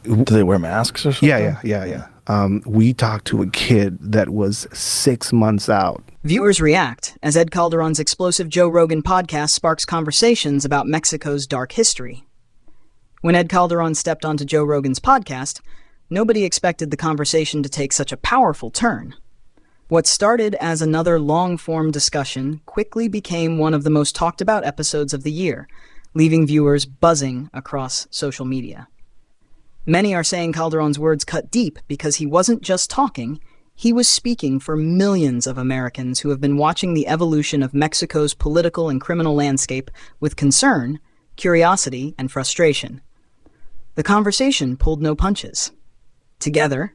Do they wear masks or something? Yeah. We talked to a kid that was 6 months out. Viewers react as Ed Calderon's explosive Joe Rogan podcast sparks conversations about Mexico's dark history. When Ed Calderon stepped onto Joe Rogan's podcast, nobody expected the conversation to take such a powerful turn. What started as another long-form discussion quickly became one of the most talked-about episodes of the year, leaving viewers buzzing across social media. Many are saying Calderon's words cut deep because he wasn't just talking, he was speaking for millions of Americans who have been watching the evolution of Mexico's political and criminal landscape with concern, curiosity, and frustration. The conversation pulled no punches. Together,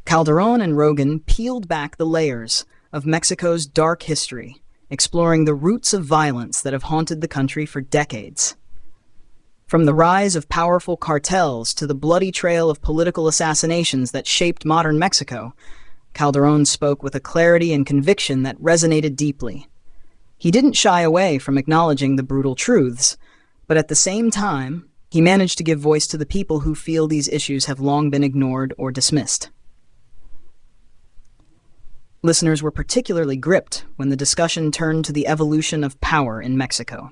Calderon and Rogan peeled back the layers of Mexico's dark history, exploring the roots of violence that have haunted the country for decades. From the rise of powerful cartels to the bloody trail of political assassinations that shaped modern Mexico, Calderon spoke with a clarity and conviction that resonated deeply. He didn't shy away from acknowledging the brutal truths, but at the same time, he managed to give voice to the people who feel these issues have long been ignored or dismissed. Listeners were particularly gripped when the discussion turned to the evolution of power in Mexico.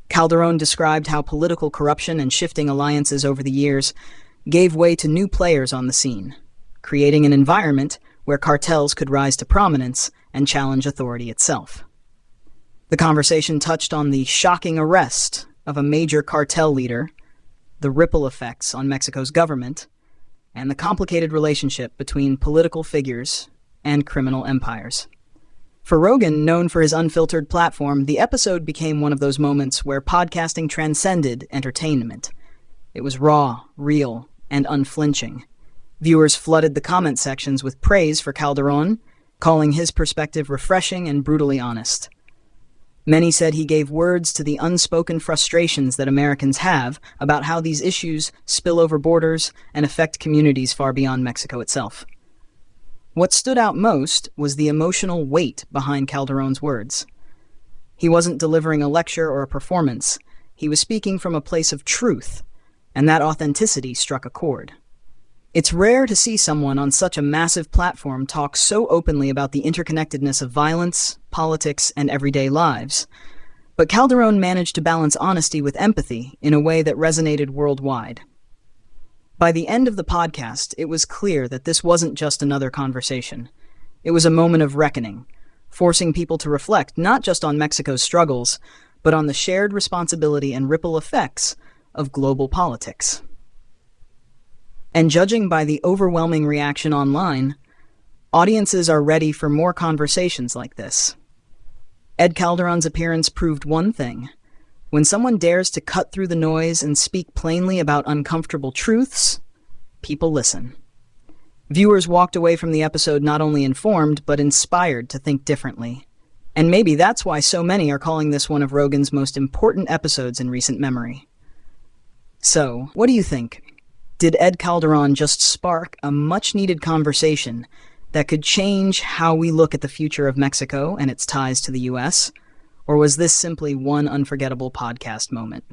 Calderon described how political corruption and shifting alliances over the years gave way to new players on the scene, creating an environment where cartels could rise to prominence and challenge authority itself. The conversation touched on the shocking arrest of a major cartel leader, the ripple effects on Mexico's government, and the complicated relationship between political figures and criminal empires. For Rogan, known for his unfiltered platform, the episode became one of those moments where podcasting transcended entertainment. It was raw, real, and unflinching. Viewers flooded the comment sections with praise for Calderon, calling his perspective refreshing and brutally honest. Many said he gave words to the unspoken frustrations that Americans have about how these issues spill over borders and affect communities far beyond Mexico itself. What stood out most was the emotional weight behind Calderon's words. He wasn't delivering a lecture or a performance. He was speaking from a place of truth, and that authenticity struck a chord. It's rare to see someone on such a massive platform talk so openly about the interconnectedness of violence, politics, and everyday lives. But Calderon managed to balance honesty with empathy in a way that resonated worldwide. By the end of the podcast, it was clear that this wasn't just another conversation. It was a moment of reckoning, forcing people to reflect not just on Mexico's struggles, but on the shared responsibility and ripple effects of global politics. And judging by the overwhelming reaction online, audiences are ready for more conversations like this. Ed Calderon's appearance proved one thing. When someone dares to cut through the noise and speak plainly about uncomfortable truths, people listen. Viewers walked away from the episode not only informed, but inspired to think differently. And maybe that's why so many are calling this one of Rogan's most important episodes in recent memory. So, what do you think? Did Ed Calderon just spark a much-needed conversation that could change how we look at the future of Mexico and its ties to the U.S., or was this simply one unforgettable podcast moment?